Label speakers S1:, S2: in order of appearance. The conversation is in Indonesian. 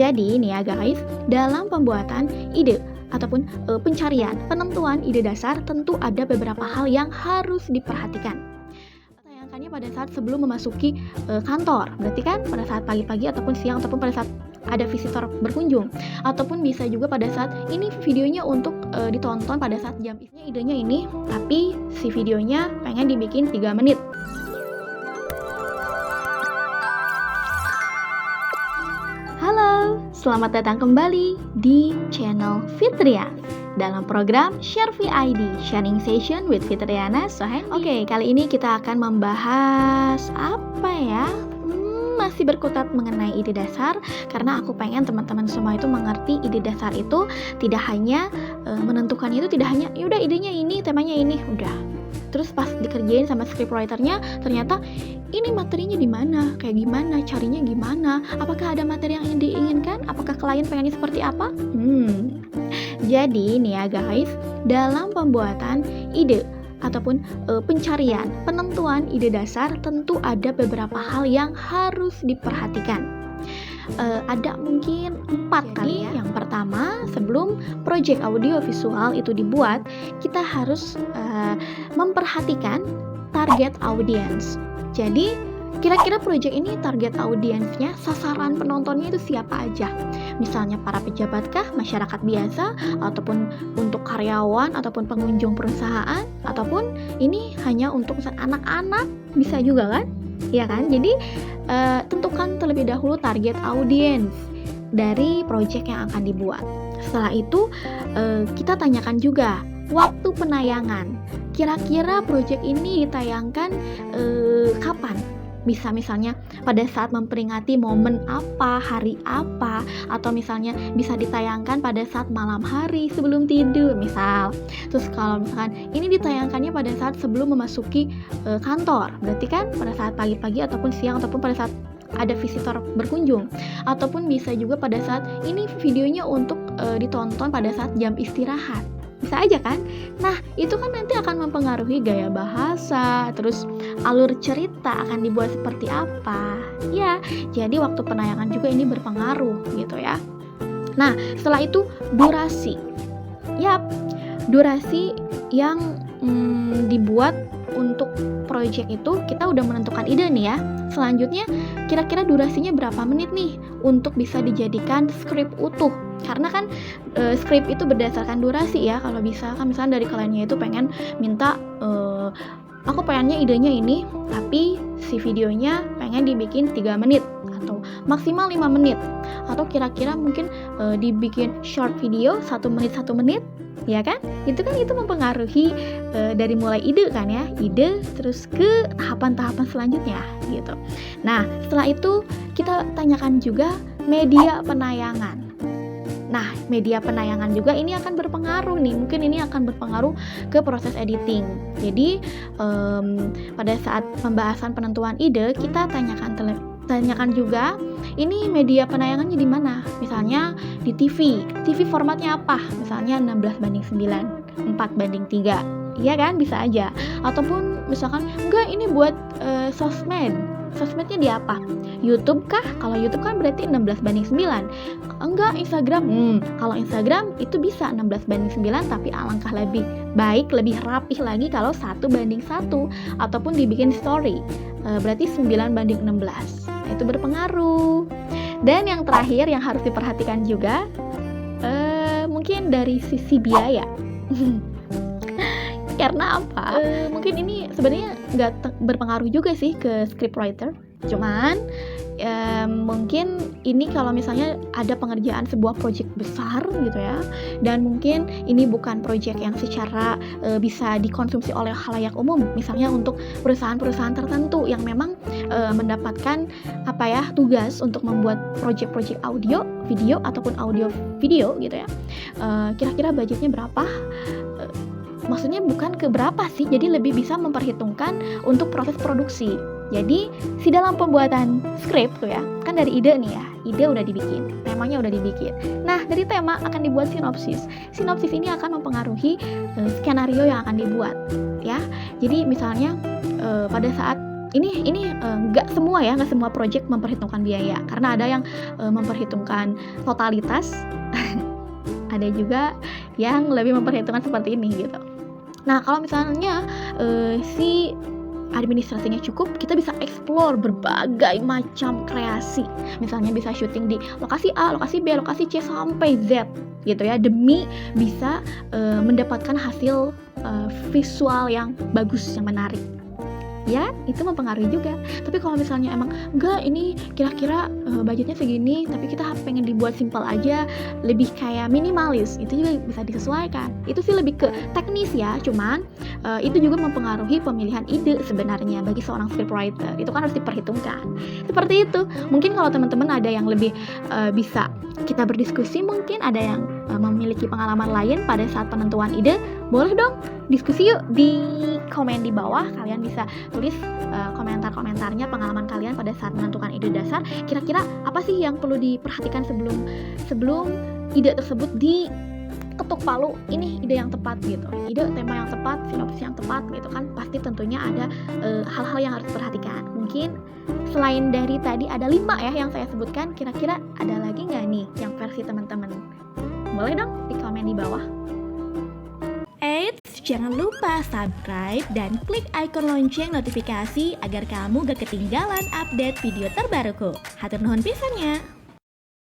S1: Jadi nih ya guys, dalam pembuatan ide ataupun pencarian penentuan ide dasar tentu ada beberapa hal yang harus diperhatikan. Tayangkannya pada saat sebelum memasuki kantor, berarti kan pada saat pagi-pagi ataupun siang ataupun pada saat ada visitor berkunjung, ataupun bisa juga pada saat ini videonya untuk ditonton pada saat jam isinya idenya ini, tapi si videonya pengen dibikin 3 menit. Halo, selamat datang kembali di channel Fitriana dalam program Share VID, Sharing Session with Fitriana Sohendi. Oke, kali ini kita akan membahas apa ya? Masih berkutat mengenai ide dasar, karena aku pengen teman-teman semua itu mengerti ide dasar itu tidak hanya menentukannya itu tidak hanya yaudah idenya ini, temanya ini, udah. Terus pas dikerjain sama scriptwriternya, ternyata ini materinya di mana, kayak gimana, carinya gimana, apakah ada materi yang diinginkan, apakah klien pengennya seperti apa? Jadi nih ya guys, dalam pembuatan ide ataupun pencarian penentuan ide dasar tentu ada beberapa hal yang harus diperhatikan. Ada mungkin 4 kali ya. Yang pertama, sebelum project audio visual itu dibuat, kita harus memperhatikan target audience. Jadi kira-kira project ini target audiensnya, sasaran penontonnya itu siapa aja? Misalnya para pejabatkah, masyarakat biasa, ataupun untuk karyawan, ataupun pengunjung perusahaan, ataupun ini hanya untuk anak-anak, bisa juga kan? Ya kan? Jadi tentukan terlebih dahulu target audience dari project yang akan dibuat. Setelah itu kita tanyakan juga waktu penayangan. Kira-kira project ini ditayangkan kapan? Bisa misalnya pada saat memperingati momen apa, hari apa, atau misalnya bisa ditayangkan pada saat malam hari sebelum tidur misal. Terus kalau misalkan ini ditayangkannya pada saat sebelum memasuki kantor, berarti kan pada saat pagi-pagi ataupun siang ataupun pada saat ada visitor berkunjung, ataupun bisa juga pada saat ini videonya untuk ditonton pada saat jam istirahat. Bisa aja kan? Nah, itu kan nanti akan mempengaruhi gaya bahasa, terus alur cerita akan dibuat seperti apa. Ya, jadi waktu penayangan juga ini berpengaruh gitu ya. Nah, setelah itu durasi. Yap, durasi yang dibuat untuk project itu kita udah menentukan ide nih ya. Selanjutnya, kira-kira durasinya berapa menit nih untuk bisa dijadikan skrip utuh. Karena kan skrip itu berdasarkan durasi ya. Kalau bisa kan misalnya dari kliennya itu pengen minta aku pengennya idenya ini, tapi si videonya pengen dibikin 3 menit atau maksimal 5 menit. Atau kira-kira mungkin dibikin short video 1 menit 1 menit, ya kan? Itu mempengaruhi dari mulai ide kan ya, ide terus ke tahapan-tahapan selanjutnya gitu. Nah, setelah itu kita tanyakan juga media penayangan. Nah, media penayangan juga ini akan berpengaruh nih. Mungkin ini akan berpengaruh ke proses editing. Jadi, pada saat pembahasan penentuan ide, kita tanyakan juga ini media penayangannya di mana. Misalnya di TV. TV formatnya apa? Misalnya 16:9, 4:3. Iya kan? Bisa aja. Ataupun misalkan enggak ini buat sosmed. Sosmednya di apa? YouTube kah? Kalau YouTube kan berarti 16:9. Enggak, Instagram. Kalau Instagram itu bisa 16:9, tapi alangkah lebih baik, lebih rapih lagi kalau 1:1 ataupun dibikin story. Berarti 9:16. Itu berpengaruh. Dan yang terakhir yang harus diperhatikan juga mungkin dari sisi biaya. Karena apa? Mungkin ini sebenarnya nggak berpengaruh juga sih ke scriptwriter. Cuman mungkin ini kalau misalnya ada pengerjaan sebuah project besar gitu ya, dan mungkin ini bukan project yang secara bisa dikonsumsi oleh khalayak umum. Misalnya untuk perusahaan-perusahaan tertentu yang memang mendapatkan tugas untuk membuat project-project audio, video ataupun audio video gitu ya. Kira-kira budgetnya berapa? Maksudnya bukan ke berapa sih, jadi lebih bisa memperhitungkan untuk proses produksi. Jadi, si dalam pembuatan skrip tuh ya, kan dari ide nih ya, ide udah dibikin, temanya udah dibikin. Nah, dari tema akan dibuat sinopsis. Sinopsis ini akan mempengaruhi skenario yang akan dibuat, ya. Jadi, misalnya pada saat ini nggak semua ya, nggak semua project memperhitungkan biaya, karena ada yang memperhitungkan totalitas, ada juga yang lebih memperhitungkan seperti ini gitu. Nah, kalau misalnya si administrasinya cukup, kita bisa explore berbagai macam kreasi. Misalnya bisa syuting di lokasi A, lokasi B, lokasi C sampai Z gitu ya, demi bisa mendapatkan hasil visual yang bagus, yang menarik. Ya, itu mempengaruhi juga. Tapi kalau misalnya emang enggak, ini kira-kira budgetnya segini, tapi kita pengen dibuat simpel aja, lebih kayak minimalis, itu juga bisa disesuaikan. Itu sih lebih ke teknis ya, cuman itu juga mempengaruhi pemilihan ide sebenarnya bagi seorang scriptwriter. Itu kan harus diperhitungkan. Seperti itu. Mungkin kalau teman-teman ada yang lebih bisa kita berdiskusi, mungkin ada yang memiliki pengalaman lain pada saat penentuan ide, boleh dong diskusi yuk di komen di bawah. Kalian bisa tulis komentar-komentarnya, pengalaman kalian pada saat menentukan ide dasar. Kira-kira apa sih yang perlu diperhatikan sebelum ide tersebut diketuk palu, ini ide yang tepat gitu, ide tema yang tepat, sinopsis yang tepat gitu kan. Pasti tentunya ada hal-hal yang harus diperhatikan. Mungkin selain dari tadi ada 5 ya yang saya sebutkan, kira-kira ada lagi nggak nih yang versi teman-teman? Boleh dong di komen di bawah. Eits, jangan lupa subscribe dan klik icon lonceng notifikasi agar kamu gak ketinggalan update video terbaruku. Hatur nuhun pisannya.